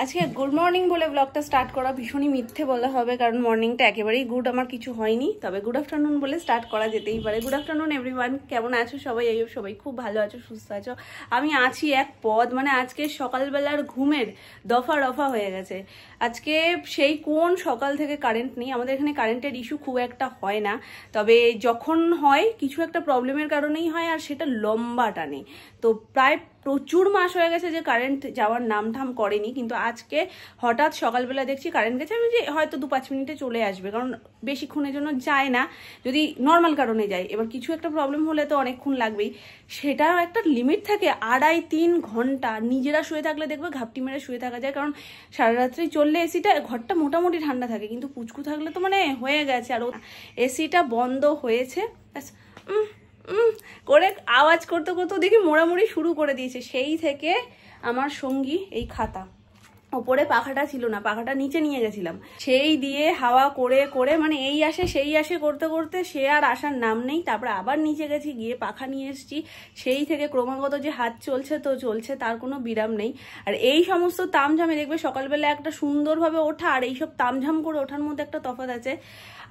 আজকে good morning বলে ব্লগটা স্টার্ট করা ভীষণই মিথ্যে বলা হবে, কারণ মর্নিংটা একেবারেই গুড আমার কিছু হয়নি। তবে গুড আফটারনুন বলে স্টার্ট করা যেতেই পারে। গুড আফটারনুন এভরিওয়ান, কেমন আছো সবাই? এই সবাই খুব ভালো আছো, সুস্থ আছো। আমি আছি এক পদ, মানে আজকে সকালবেলার ঘুমের দফা রফা হয়ে গেছে। আজকে সেই কোন সকাল থেকে কারেন্ট নেই। আমাদের এখানে কারেন্টের ইস্যু খুব একটা হয় না, তবে যখন হয় কিছু একটা প্রবলেমের কারণেই হয়, আর সেটা লম্বা টানে। তো প্রায় প্রচুর মাস হয়ে গেছে যে কারেন্ট যাওয়ার নামধাম করেনি, কিন্তু আজকে হঠাৎ সকালবেলা দেখছি কারেন্ট গেছে। আমি যে হয়তো 2-5 মিনিটে চলে আসবে, কারণ বেশিক্ষণের জন্য যায় না, যদি নর্মাল কারণে যায়। এবার কিছু একটা প্রবলেম হলে তো অনেকক্ষণ লাগবেই, সেটাও একটা লিমিট থাকে। 2.5-3 ঘন্টা নিজেরা শুয়ে থাকলে দেখবে ঘাপটি মেরে শুয়ে থাকা যায়, কারণ সারা রাত্রি চললে এসিটা ঘরটা মোটামুটি ঠান্ডা থাকে, কিন্তু পুচকু থাকলে তো মানে হয়ে গেছে। আর এসিটা বন্ধ হয়েছে করে আওয়াজ করতে করতে দেখি মোড়ামুড়ি শুরু করে দিয়েছে। সেই থেকে আমার সঙ্গী এই খাতা, ওপরে পাখাটা ছিল না, পাখাটা নিচে নিয়ে গেছিলাম, সেই দিয়ে হাওয়া করে করে মানে এই আসে সেই আসে করতে করতে সে আর আসার নাম নেই। তারপরে আবার নিচে গেছি, গিয়ে পাখা নিয়ে এসেছি। সেই থেকে ক্রমাগত যে হাত চলছে তো চলছে, তার কোনো বিরাম নেই। আর এই সমস্ত তামঝামে দেখবে সকালবেলা একটা সুন্দরভাবে ওঠা আর এইসব তামঝাম করে ওঠার মধ্যে একটা তফাৎ আছে।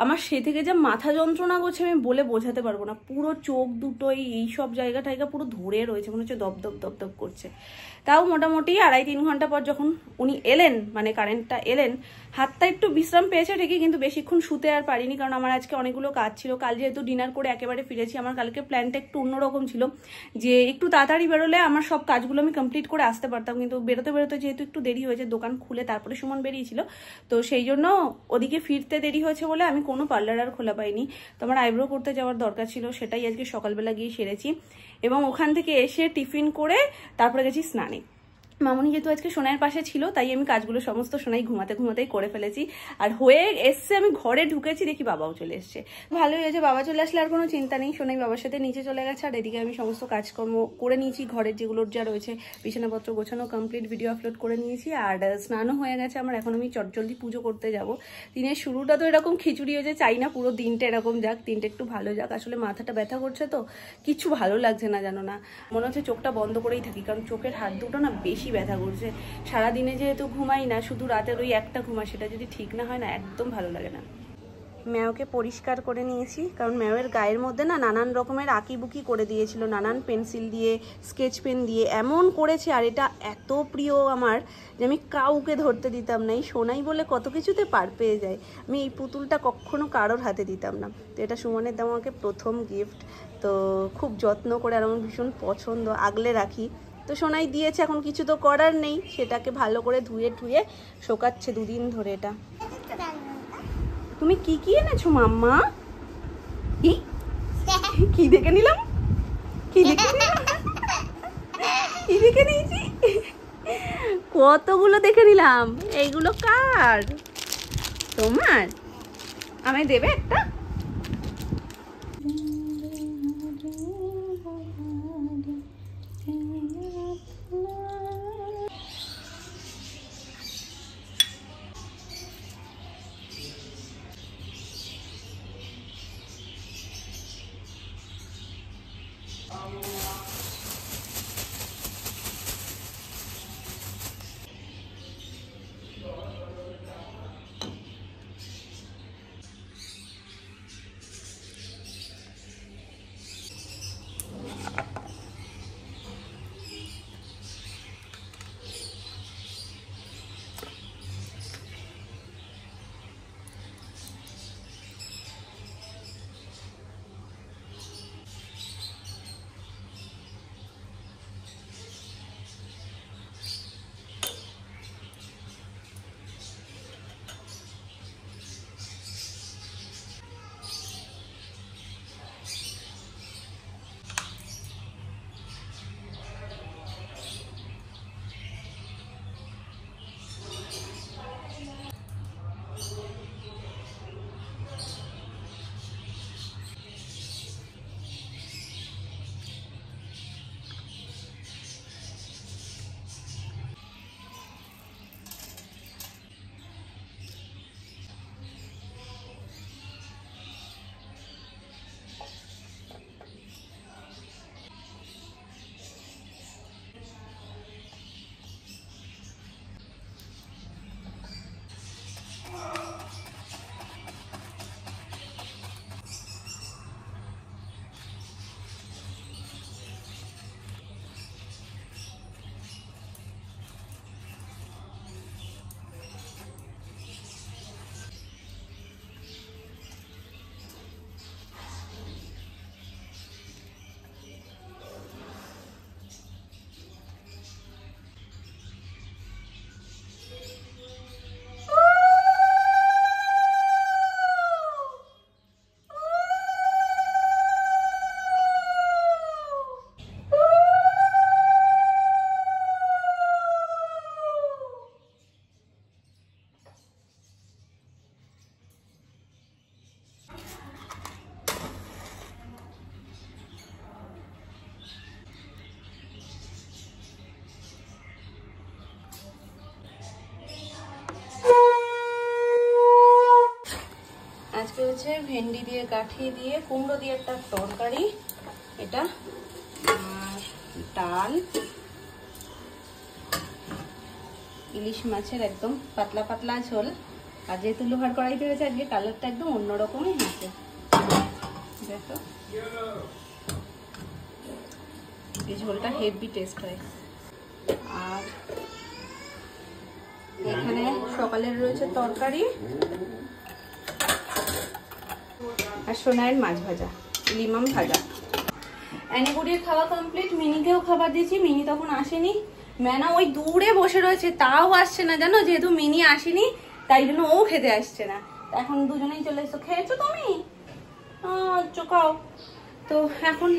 আমার সে থেকে যে মাথা যন্ত্রণা করছে আমি বলে বোঝাতে পারবো না। পুরো চোখ দুটো এইসব জায়গা টাইগা পুরো ধরে রয়েছে, মনে হচ্ছে দপ দপ দপ দপ করছে। তাও মোটামুটি 2.5-3 ঘন্টা পর যখন উনি এলেন, মানে কারেন্টটা এলেন, হাতটা একটু বিশ্রাম পেয়েছে ঠিকই, কিন্তু বেশিক্ষণ শুতে আর পারিনি, কারণ আমার আজকে অনেকগুলো কাজ ছিল। কাল যেহেতু ডিনার করে একেবারে ফিরেছি, আমার কালকে প্ল্যানটা একটু অন্যরকম ছিল, যে একটু তাড়াতাড়ি বেরোলে আমার সব কাজগুলো আমি কমপ্লিট করে আসতে পারতাম। কিন্তু বেরোতে বেরোতে যেহেতু একটু দেরি হয়েছে, দোকান খুলে তারপরে সুমন বেরিয়েছিল, তো সেই জন্য ওদিকে ফিরতে দেরি হয়েছে বলে আমি কোনো পার্লার আর খোলা পাইনি। তো আমার আইব্রো করতে যাওয়ার দরকার ছিল, সেটাই আজকে সকালবেলা গিয়ে সেরেছি। এবং ওখান থেকে এসে টিফিন করে তারপরে গেছি স্নানে। মামনি যেহেতু আজকে সোনাইয়ের পাশে ছিল, তাই আমি কাজগুলো সমস্ত সোনাই ঘুমাতে ঘুমাতেই করে ফেলেছি। আর হয়ে এসছে, আমি ঘরে ঢুকেছি, দেখি বাবাও চলে এসছে। ভালোই হয়েছে, বাবা চলে আসলে আর কোনো চিন্তা নেই। সোনাই বাবার সাথে নিচে চলে গেছে, আর এদিকে আমি সমস্ত কাজকর্ম করে নিয়েছি, ঘরের যেগুলোর যা রয়েছে বিছানাপত্র গোছানো কমপ্লিট, ভিডিও আপলোড করে নিয়েছি, আর স্নানও হয়ে গেছে আমার। এখন আমি চটজলদি পুজো করতে যাব। দিনের শুরুটা তো এরকম খিচুড়ি হয়েছে, চাই না পুরো দিনটা এরকম যাক, দিনটা একটু ভালো যাক। আসলে মাথাটা ব্যথা করছে, তো কিছু ভালো লাগছে না, জানো না, মনে হচ্ছে চোখটা বন্ধ করেই থাকি, কারণ চোখের হাত দুটো না বেশি ব্যথা করছে। সারাদিনে যেহেতু ঘুমাই না, শুধু রাতের ওই একটা ঘুমা, সেটা যদি ঠিক না হয় না, একদম ভালো লাগে না। ম্যাওকে পরিষ্কার করে নিয়েছি, কারণ ম্যাওয়ের গায়ের মধ্যে না নানান রকমের আঁকিবুকি করে দিয়েছিল, নানান পেন্সিল দিয়ে, স্কেচ পেন দিয়ে এমন করেছে। আর এটা এত প্রিয় আমার যে আমি কাউকে ধরতে দিতাম না। এই সোনাই বলে কত কিছুতে পার পেয়ে যায়। আমি এই পুতুলটা কখনো কারোর হাতে দিতাম না। তো এটা সুমনের দেওয়া আমাকে প্রথম গিফট, তো খুব যত্ন করে, আর আমার ভীষণ পছন্দ, আগলে রাখি। তো সোনাই দিয়েছে, এখন কিছু তো করার নেই, সেটাকে ভালো করে ধুয়ে টুয়ে শোকাচ্ছে 2 দিন ধরে। এটা তুমি কি কি এনেছো মাম্মা? কি দেখে নিলাম, কি দেখে নিয়েছি, কতগুলো দেখে নিলাম। এইগুলো কার? তোমার? আমায় দেবে একটা? রয়েছে ভেন্ডি দিয়ে গাঠি দিয়ে কুমড়ো দিয়ে একটা তরকারি, এটা আর ডাল, ইলিশ মাছের একদম পাতলা পাতলা ঝোল। আর যেহেতু লোহার কড়াইতে হয়েছে আজকে কালারটা একদম অন্যরকমই হয়েছে। দেখো এই ঝোলটা হেভি টেস্ট হয়। আর এখানে সকালের রয়েছে তরকারি আর সোনাইয়ের মাছ ভাজা, লিমাম ভাজা। অ্যানিগুড়ির খাওয়া কমপ্লিট, মিনিকেও খাবার দিয়েছি। মিনি তখন আসেনি, ম্যানা ওই দূরে বসে রয়েছে, তাও আসছে না জানো, যেহেতু মিনি আসেনি তাই জন্য ও খেতে আসছে না। এখন দুজনেই চলে এসছো। খেয়েছো তুমি? চোখাও তো। এখন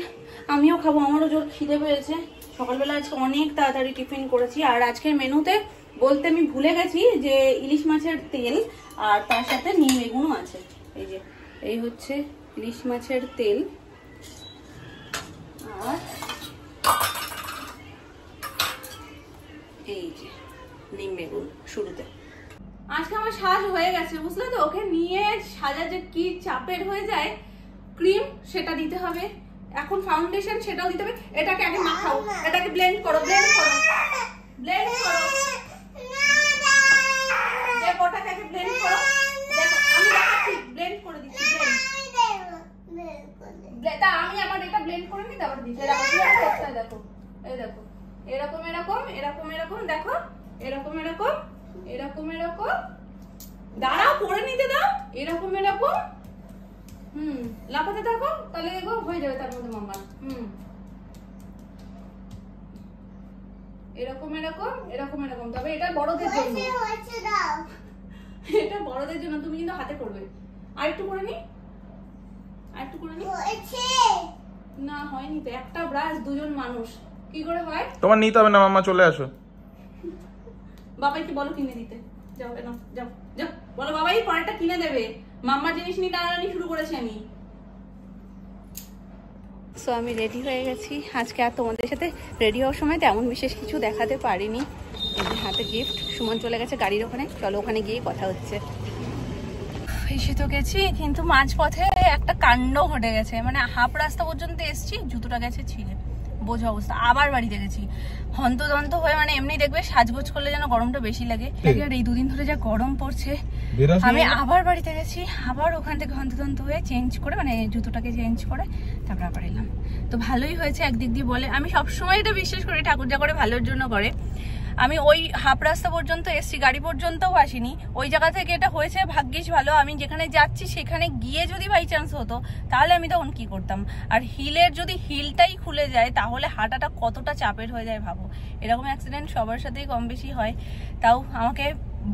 আমিও খাবো, আমারও জোর খিদে পেয়েছে। সকালবেলা আজকে অনেক তাড়াতাড়ি টিফিন করেছি। আর আজকের মেনুতে বলতে আমি ভুলে গেছি যে ইলিশ মাছের তেল আর তার সাথে নিম বেগুনও আছে। এই যে এই হচ্ছে ইলিশ মাছের তেল আর এই যে নিম বেগুন শুরুতে। আজকে আমার সাজ হয়ে গেছে বুঝলে তো। ওকে নিয়ে সাজা যে কি চাপের হয়ে যায়, ক্রিম সেটা দিতে হবে, এখন ফাউন্ডেশন সেটাও দিতে হবে। এটাকে আগে মাখাও, এটাকে ব্লেন্ড করো, ব্লেন্ড করো, ব্লেন্ড করো, দেখো ওটাকে আগে ব্লেন্ড করো। দেখো আমি দেখাচ্ছি, ব্লেন্ড করে দিচ্ছি। তা আমি আমার এটা ব্লেন্ড করে নিই, তারপর দিচ্ছি। দেখো দেখো, এই দেখো এরকম এরকম এরকম এরকম, দেখো এরকম এরকম এরকম এরকম, দাঁড়াও করে নিতে দাও, এরকম এরকম। লাফাতে থাকো, তাহলে দেখো হয়ে যাবে তার মধ্যে মাম্মা। এরকম এরকম এরকম এরকম। তবে এটা বড়দের জন্য, এটা বড়দের জন্য, তুমি কিন্তু হাতে করবে। আর একটু করে নি, আর একটু করে নি। না হয়নি তো, একটা ব্রাশ দুজন মানুষ কি করে হয়? তোমার নিতে হবে না মাম্মা, চলে আসো। বাবাইকে বলো কিনে দিতে, যাও না, যাও যাও, বলো বাবাই পরেরটা কিনে দেবে। মাম্মার জিনিস নিয়ে টানাটানি শুরু করেছি আমি। সো আমি রেডি হয়ে গেছি আজকে। আর তোমাদের সাথে রেডি হওয়ার সময় তেমন বিশেষ কিছু দেখাতে পারিনি। এই হাতে গিফট, সুমন চলে গেছে গাড়ির ওখানে, চলো ওখানে গিয়ে কথা হচ্ছে। এসে তো গেছি, কিন্তু মাঝপথে একটা কাণ্ড ঘটে গেছে। মানে হাফ রাস্তা পর্যন্ত এসছি, জুতোটা গেছে ছিঁড়ে, বোঝা অবস্থা। আবার বাড়িতে গেছি হন্তদন্ত হয়ে। মানে এমনি দেখবে সাজগোজ করলে যেন গরমটা বেশি লাগে, আর এই দুদিন ধরে যা গরম পড়ছে, আমি আবার বাড়িতে গেছি। আবার ওখান থেকে হন্তদন্ত হয়ে চেঞ্জ করে, মানে জুতোটাকে চেঞ্জ করে তারপর আবার এলাম। তো ভালোই হয়েছে একদিক দিয়ে বলে। আমি সবসময় এটা বিশ্বাস করি, ঠাকুর যা করে ভালোর জন্য করে। আমি ওই হাফ রাস্তা পর্যন্ত এসছি, গাড়ি পর্যন্তও আসিনি। ওই জায়গা থেকে এটা হয়েছে, ভাগ্যিস ভালো। আমি যেখানে যাচ্ছি সেখানে গিয়ে যদি বাই চান্স হতো, তাহলে আমি তখন কি করতাম? আর হিলের যদি হিলটাই খুলে যায়, তাহলে হাঁটাটা কতটা চাপের হয়ে যায় ভাবো। এরকম অ্যাক্সিডেন্ট সবার সাথেই কম বেশি হয়, তাও আমাকে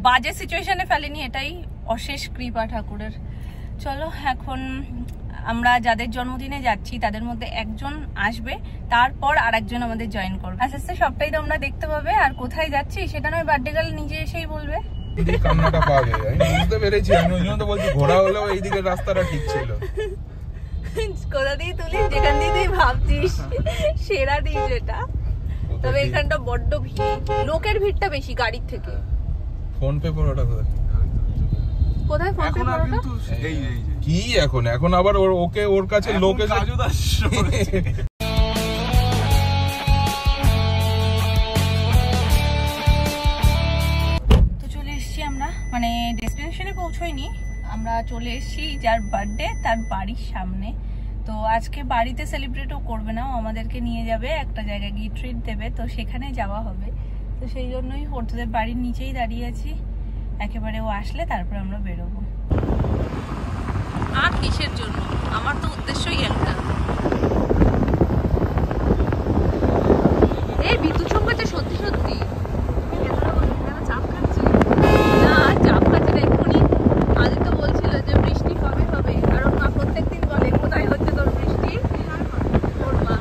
বাজে সিচুয়েশনে ফেলেনি, এটাই অশেষ কৃপা ঠাকুরের। চলো এখন আমরা যাদের জন্মদিনে যাচ্ছি তাদের মধ্যে একজন আসবে, তারপর আর একজন আমাদের জয়েন করবে। আস্তে আস্তে সবটাই তোমরা দেখতে পাবে। আর কোথায় যাচ্ছি সেটা নয় বার্থডে গার্ল নিজে এসেই বলবে। কান্নাটা পাবে, আমি বুঝতে পেরেছি। আমি ওই জন্য তো বলছি ঘোরা হলেও এইদিকে রাস্তাটা ঠিক ছিল। কোথা দিয়ে তুলিস, যেখান দিয়ে তুই ভাবছিস সেরা দিই যেটা। তবে এখানটা বড্ড ভিড়, লোকের ভিড়টা বেশি গাড়ির থেকে। ফোন পে পড়াটা কোথায় ফোন পে পড়াটা? কি এখন এখন আবার ওকে ওর কাছে লোক এসে তো চলে এসেছি আমরা, মানে ডেস্টিনেশনে পৌঁছইনি, আমরা চলে এসেছি যার বার্থডে তার বাড়ির সামনে। তো আজকে বাড়িতে সেলিব্রেটও করবে না, আমাদেরকে নিয়ে যাবে একটা জায়গায় গিয়ে ট্রিট দেবে, তো সেখানে যাওয়া হবে। তো সেই জন্যই ওদের বাড়ির নিচেই দাঁড়িয়ে আছি, একেবারে ও আসলে তারপর আমরা বেরোবো। আর কিসের জন্য, আমার তো উদ্দেশ্যই একটা। এই বিদ্যুৎ সংকটে সত্যি সত্যি চাপ খাচ্ছি না, চাপ খাচ্ছি না। এক্ষুনি আদিত্য বলছিল যে বৃষ্টি কবে হবে, কারণ মা প্রত্যেকদিন বলে কোথায় হচ্ছে তোর বৃষ্টি, ওর মা।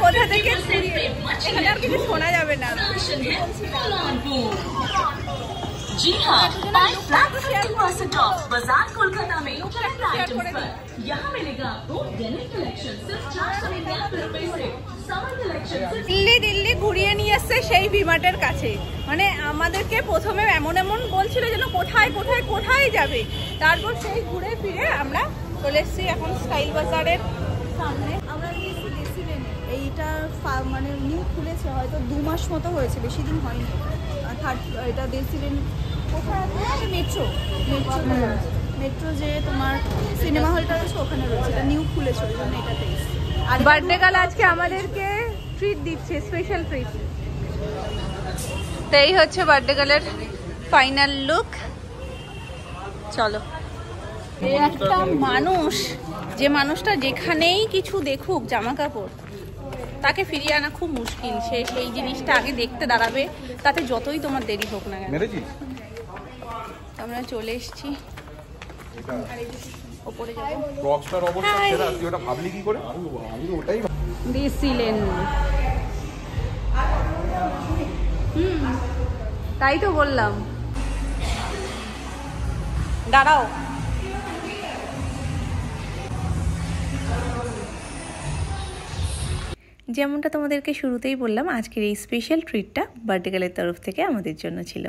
কোথা থেকে এখানে আর কিছু শোনা যাবে না। जी हाँ, 5% ऑफ बाजार कोलकाता में ट्रेंड आइटम्स पर यहाँ मिलेगा आपको डेनिम कलेक्शन सिर्फ 499 रुपए से, समर कलेक्शन सिर्फ দিল্লি ঘুরিয়ে নিয়ে আসছে সেই ভিমার্টের কাছে। মানে আমাদেরকে প্রথমে এমন এমন বলছিল যেন কোথায় কোথায় কোথায় যাবে, তারপর সেই ঘুরে ফিরে আমরা চলে এসেছি এখন স্টাইল বাজারের সামনে। আমরা নিয়েছি ডেসিলেন, এইটা মানে নিউ খুলেছে, হয়তো 2 মাস মতো হয়েছে, বেশি দিন হয়নি। এটা ডেসিলেন কোথায় আছে? মেট্রো যে তোমার সিনেমা হলটা রয়েছে ওখানে রয়েছে, এটা নিউ খুলেছে, ওই জন্য এটাতে এসেছি। আর বার্থডে গার্ল আজকে আমাদেরকে ট্রিট দিচ্ছে, স্পেশাল ট্রিট। তো এই হচ্ছে বার্থডে গার্লের ফাইনাল লুক। চলো। একটা মানুষ, যে মানুষটা যেখানেই কিছু দেখুক জামা কাপড়, তাকে ফিরিয়ে আনা খুব মুশকিল। সে সেই জিনিসটা আগে দেখতে দাঁড়াবে, তাতে যতই তোমার দেরি হোক না কেন। আমরা চলে এসেছি ওপরে যাবো। রকস্টার অবস্থা সেরা, তুই ওটা ভাবলি কি করে? আমি ওটাই দিছিলেন। তাই তো বললাম, দাঁড়াও। যেমনটা তোমাদেরকে শুরুতেই বললাম, আজকের এই স্পেশাল ট্রিটটা বার্থডে গার্লের তরফ থেকে আমাদের জন্য ছিল।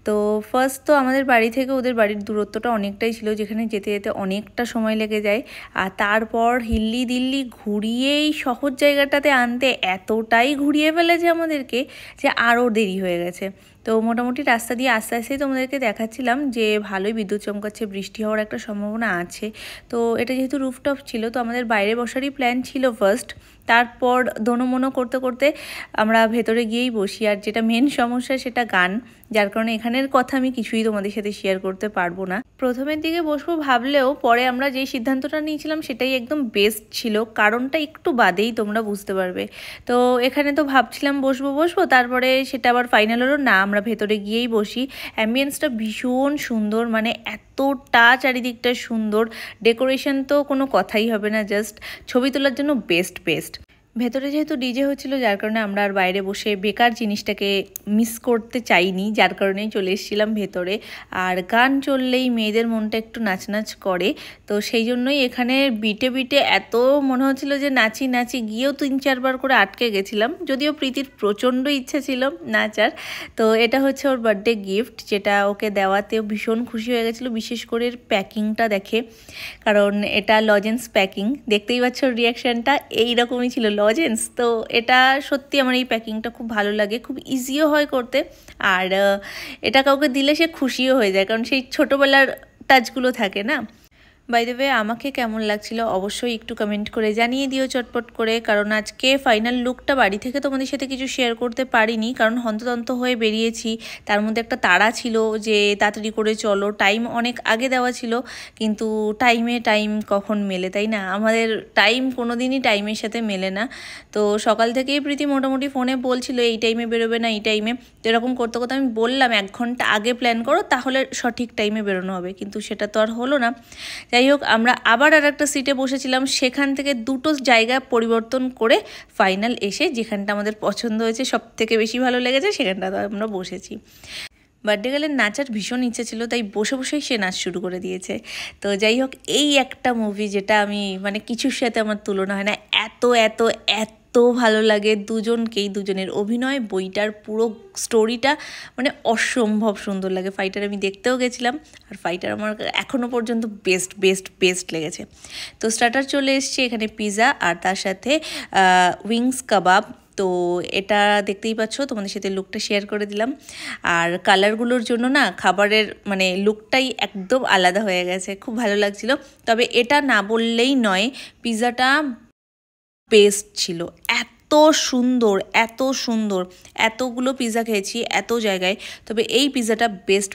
তো ফার্স্ট তো আমাদের বাড়ি থেকে ওদের বাড়ির দূরত্বটা অনেকটাই ছিল, যেখানে যেতে যেতে অনেকটা সময় লেগে যায়। আর তারপর হিল্লি দিল্লি ঘুরিয়েই সহজ জায়গাটাতে আনতে এতটাই ঘুরিয়ে ফেলেছে আমাদেরকে যে আরও দেরি হয়ে গেছে। তো মোটামুটি রাস্তা দিয়ে আস্তে আস্তেই তোমাদেরকে দেখাচ্ছিলাম যে ভালোই বিদ্যুৎ চমকাচ্ছে, বৃষ্টি হওয়ার একটা সম্ভাবনা আছে। তো এটা যেহেতু রুফটপ ছিল, তো আমাদের বাইরে বসারই প্ল্যান ছিল ফার্স্ট। তারপর দোনোমনো করতে করতে আমরা ভেতরে গিয়েই বসি। আর যেটা মেন সমস্যা সেটা গান, যার কারণে এখানের কথা আমি কিছুই তোমাদের সাথে শেয়ার করতে পারবো না। প্রথমের দিকে বসবো ভাবলেও পরে আমরা যেই সিদ্ধান্তটা নিয়েছিলাম সেটাই একদম বেস্ট ছিল। কারণটা একটু বাদেই তোমরা বুঝতে পারবে। তো এখানে তো ভাবছিলাম বসবো, তারপরে সেটা আবার ফাইনাল হলো না, আমরা ভেতরে গিয়েই বসি। অ্যাম্বিয়েন্সটা ভীষণ সুন্দর, মানে এতটা চারিদিকটা সুন্দর, ডেকোরেশন তো কোনো কথাই হবে না, জাস্ট ছবি তোলার জন্য বেস্ট। ভেতরে যেহেতু ডিজে হচ্ছিল, যার কারণে আমরা আর বাইরে বসে বেকার জিনিসটাকে মিস করতে চাইনি, যার কারণেই চলে এসেছিলাম ভেতরে। আর গান চললেই মেয়েদের মনটা একটু নাচ করে, তো সেই জন্যই এখানে বিটে এত মনে হচ্ছিল যে নাচি গিয়েও 3-4 বার করে আটকে গেছিলাম। যদিও প্রীতির প্রচণ্ড ইচ্ছা ছিল নাচার। তো এটা হচ্ছে ওর বার্থডে গিফট, যেটা ওকে দেওয়াতেও ভীষণ খুশি হয়ে গেছিলো, বিশেষ করে প্যাকিংটা দেখে। কারণ এটা লজেন্স প্যাকিং, দেখতেই পাচ্ছ রিয়াকশানটা এইরকমই ছিল, লজেন্স। তো এটা সত্যি আমার এই প্যাকিংটা খুব ভালো লাগে, খুব ইজিও হয় করতে। আর এটা কাউকে দিলে সে খুশিও হয়ে যায়, কারণ সেই ছোটোবেলার টাচগুলো থাকে না। বাই দ্য ওয়ে, আমাকে কেমন লাগছিল অবশ্যই একটু কমেন্ট করে জানিয়ে দিও চটপট করে। কারণ আজকে ফাইনাল লুকটা বাড়ি থেকে তোমাদের সাথে কিছু শেয়ার করতে পারিনি, কারণ হন্তদন্ত হয়ে বেরিয়েছি। তার মধ্যে একটা তাড়া ছিল যে তাড়াতাড়ি করে চলো, টাইম অনেক আগে দেওয়া ছিল, কিন্তু টাইম কখন মেলে, তাই না? আমাদের টাইম কোনো দিনই টাইমের সাথে মেলে না। তো সকাল থেকেই প্রীতি মোটামুটি ফোনে বলছিল এই টাইমে বেরোবে না, এই টাইমে। তো এরকম করতে করতে আমি বললাম 1 ঘন্টা আগে প্ল্যান করো, তাহলে সঠিক টাইমে বেরোনো হবে, কিন্তু সেটা তো আর হলো না। যাই হোক, আমরা আবার আর একটা সিটে বসেছিলাম, সেখান থেকে 2টো জায়গা পরিবর্তন করে ফাইনাল এসে যেখানটা আমাদের পছন্দ হয়েছে, সব থেকে বেশি ভালো লেগেছে, সেখানটাতে আমরা বসেছি। বার্থডে গার্লের নাচার ভীষণ ইচ্ছে ছিল, তাই বসেই সে নাচ শুরু করে দিয়েছে। তো যাই হোক, এই একটা মুভি যেটা আমি মানে কিছুর সাথে আমার তুলনা হয় না, এত ভালো লাগে দুজনকেই, দুজনের অভিনয়, বইটার পুরো স্টোরিটা মানে অসম্ভব সুন্দর লাগে। ফাইটার আমি দেখতেও গেছিলাম, আর ফাইটার আমার এখনও পর্যন্ত বেস্ট লেগেছে। তো স্টার্টার চলে এসছে এখানে পিৎজা, আর তার সাথে উইংস কাবাব। তো এটা দেখতেই পাচ্ছ, তোমাদের সাথে লুকটা শেয়ার করে দিলাম। আর কালারগুলোর জন্য না খাবারের মানে লুকটাই একদম আলাদা হয়ে গেছে, খুব ভালো লাগছিল। তবে এটা না বললেই নয়, পিৎজাটা বেস্ট ছিল, এত সুন্দর এতগুলো পিৎজা খেয়েছি এত জায়গায়, তবে এই পিৎজাটা বেস্ট।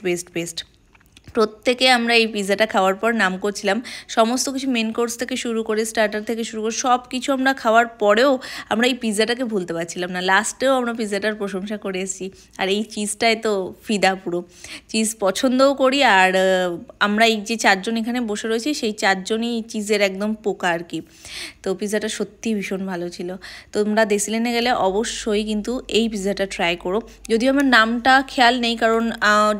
প্রত্যেকে আমরা এই পিৎজাটা খাওয়ার পর নাম করছিলাম। সমস্ত কিছু মেন কোর্স থেকে শুরু করে স্টার্টার থেকে শুরু করে সব কিছু আমরা খাওয়ার পরেও আমরা এই পিৎজাটাকে ভুলতে পারছিলাম না। লাস্টেও আমরা পিৎজাটার প্রশংসা করে এসেছি। আর এই চিজটাই তো ফিদা পুরো, চিজ পছন্দও করি। আর আমরা এই যে 4 জন এখানে বসে রয়েছি সেই 4 জনই চিজের একদম পোকা আর কি। তো পিৎজাটা সত্যি ভীষণ ভালো ছিল। তোমরা দেশিলেনে গেলে অবশ্যই কিন্তু এই পিৎজাটা ট্রাই করো। যদিও আমার নামটা খেয়াল নেই, কারণ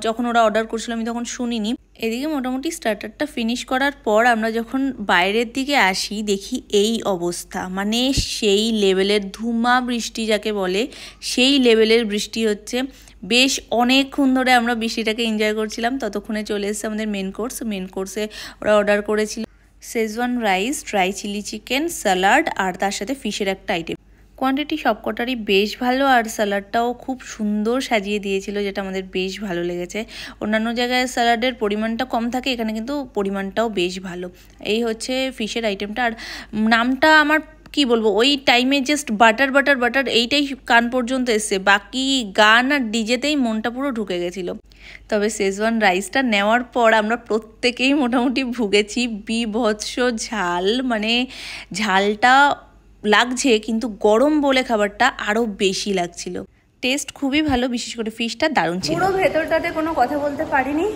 যখন ওরা অর্ডার করছিল আমি তখন শুনিনি। এদিকে মোটামুটি স্টার্টারটা ফিনিশ করার পর আমরা যখন বাইরের দিকে আসি দেখি এই অবস্থা, মানে সেই লেভেলের ধুমা বৃষ্টি যাকে বলে সেই লেভেলের বৃষ্টি হচ্ছে। বেশ অনেকক্ষণ ধরে আমরা বৃষ্টিটাকে এনজয় করছিলাম। ততক্ষণে চলে এসেছে আমাদের মেন কোর্সে ওরা অর্ডার করেছিল schezwan rice, dry chilli chicken, salad আর তার সাথে ফিশের একটা আইটেম। কোয়ান্টিটি সবকটারই বেশ ভালো, আর স্যালাডটাও খুব সুন্দর সাজিয়ে দিয়েছিল, যেটা আমাদের বেশ ভালো লেগেছে। অন্যান্য জায়গায় স্যালাডের পরিমাণটা কম থাকে, এখানে কিন্তু পরিমাণটাও বেশ ভালো। এই হচ্ছে ফিশের আইটেমটা। আর নামটা আমার কি বলবো, ওই টাইমে জাস্ট বাটার বাটার বাটার এইটাই কান পর্যন্ত এসছে, বাকি গান আর ডিজেতেই মনটা পুরো ঢুকে গেছিলো। তবে শেজওয়ান রাইসটা নেওয়ার পর আমরা প্রত্যেকেই মোটামুটি ভুগেছি বীভৎস ঝাল, মানে ঝালটা লাগছে কিন্তু গরম বলে খাবারটা আরো বেশি লাগছিল। টেস্ট খুবই ভালো, বিশেষ করে ফিশটা দারুণ ছিল। পুরো ভেতরটাতে কোনো কথা বলতে পারিনি।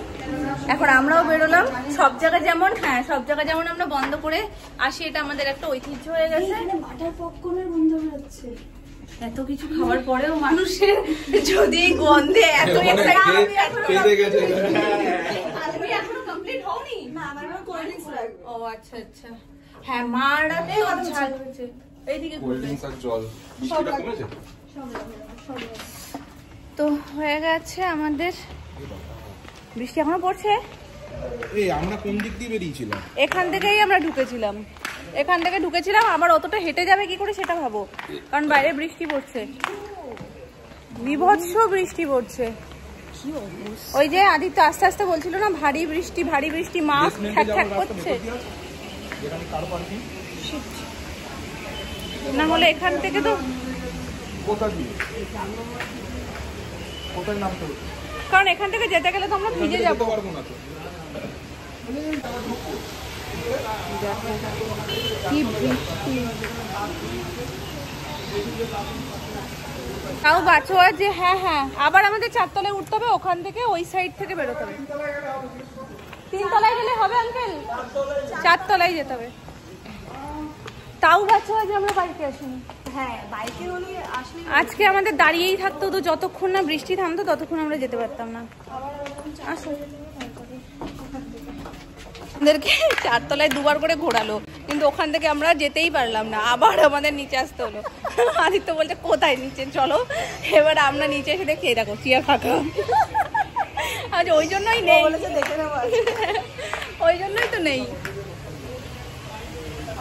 এখন আমরাও বেরোলাম। সব জায়গা যেমন সব জায়গা যেমন আমরা বন্ধ করে আসি, এটা আমাদের একটা ঐতিহ্য হয়ে গেছে। বাটার পপকর্নের গন্ধ বেরোচ্ছে। এত কিছু খাওয়ার পরেও মানুষের যদি এই গন্ধে এত এখনো কমপ্লিট হওনি। না, আমার কোল্ড ড্রিঙ্কস লাগবে। ও আচ্ছা আচ্ছা, হ্যাঁ মারাত্মক ঝাল হয়েছে। এইদিকে কোল্ড ড্রিঙ্কস আর জল বৃষ্টিটা কমেছে? তো হয়ে গেছে আমাদের। বৃষ্টি এখনো পড়ছে। এই আমরা কোন দিক দিয়ে বেরিয়েছিলাম? এখান থেকেই আমরা ঢুকেছিলাম, আবার অতটা হেঁটে যাবে কি করে সেটা ভাবো, কারণ বাইরে বৃষ্টি পড়ছে, বিভৎস বৃষ্টি পড়ছে। ওই যে আদিত্য আস্তে আস্তে বলছিল না ভারী বৃষ্টি মাছ ঠ্যাক ঠ্যাক করছে। না হলে এখান থেকে তো কারণ এখান থেকে যেতে গেলে তো আমরা ভিজে যাবো। কি বৃষ্টি, তাও বাঁচো যে হ্যাঁ আবার আমাদের 4 তলায় উঠতে হবে, ওখান থেকে ওই সাইড থেকে বেরোতে হবে। 3 তলায় গেলে হবে আঙ্কেল, 4 তলায় যেতে হবে। তাও বাঁচো যে আমরা বাড়িতে আসিনি। হ্যাঁ, বাইকে হলে আসলে আজকে আমাদের দাঁড়িয়েই থাকতো, তো যতক্ষণ না বৃষ্টি থামতো ততক্ষণ আমরা যেতে পারতাম না। আসো, আমাদেরকে 4 তলায় 2বার করে ঘোরালো, কিন্তু ওখান থেকে আমরা যেতেই পারলাম না, আবার আমাদের নিচে আসতে হলো। আদিত্য বলছে কোথায় নিচে চলো, এবার আমরা নিচে এসে দেখি দেখো চেয়ার ফাঁকা। আচ্ছা ওই জন্যই নেই, দেখে নেবো, ওই জন্যই তো নেই।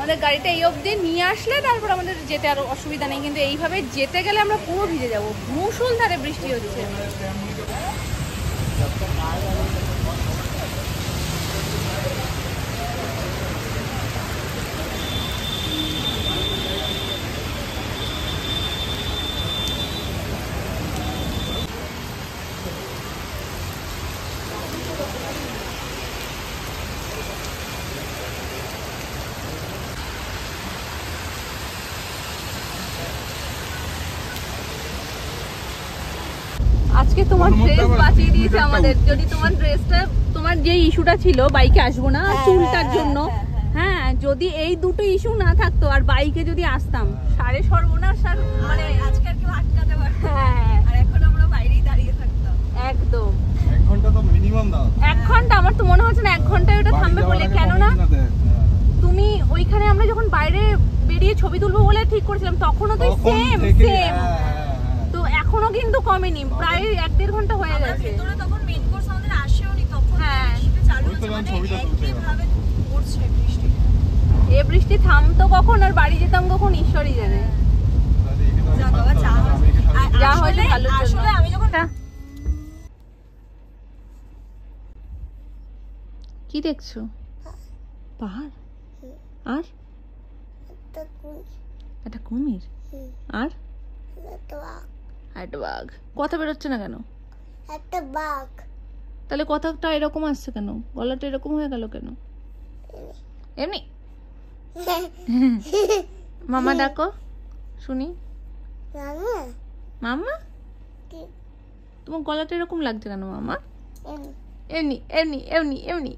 আমাদের গাড়িটা এই অবধি নিয়ে আসলে তারপর আমাদের যেতে আরো অসুবিধা নেই, কিন্তু এইভাবে যেতে গেলে আমরা পুরো ভিজে যাবো, মুষলধারে বৃষ্টি হচ্ছে। আজকে তোমার ড্রেস বাঁচিয়ে দিয়েছে আমাদের। যদি তোমার ড্রেসটা, তোমার যে ইস্যুটা ছিল বাইকে আসবো না চুলটার জন্য, হ্যাঁ যদি এই দুটো ইস্যু না থাকতো আর বাইকে যদি আসতাম, সারে সর্বনাশ। আর মানে আজকে আর কেউ আটকাতে পারবে। হ্যাঁ, আর এখন আমরা বাইরেই দাঁড়িয়ে থাকতাম। একদম 1 ঘন্টা তো মিনিমাম দাও। 1 ঘন্টা, আমার তো মনে হচ্ছে না 1 ঘন্টায় ওটা থামবে বলে। কেননা তুমি ওইখানে আমরা যখন বাইরে বেরিয়ে ছবি তুলবো বলে ঠিক করেছিলাম, তখনও তো সেম। তো এখনো কিন্তু কমেনি, প্রায় 1-1.5 ঘন্টা হয়ে গেছে। ভিতরে তখন মেন কোর্স আমাদের আসেওনি, তখন হ্যাঁ বৃষ্টিটা চালু হচ্ছে, মানে একই ভাবে পড়ছে বৃষ্টি। এ বৃষ্টি থামতো কখন আর বাড়ি যেতাম কখন ঈশ্বরই জানে। যা বাবা যা হয়েছে ভালোর জন্য। আসলে আমি যখন কি দেখছো? পাহাড় আর একটা কুমির আর একটা বাঘ। কথা বেরোচ্ছে না কেন? একটা বাঘ। তাহলে কথাটা এরকম আসছে কেন, গলাটা এরকম হয়ে গেল কেন? এমনি মামা ডাকো শুনি। মামা তোমার গলাটা এরকম লাগছে কেন মামা? এমনি এমনি এমনি এমনি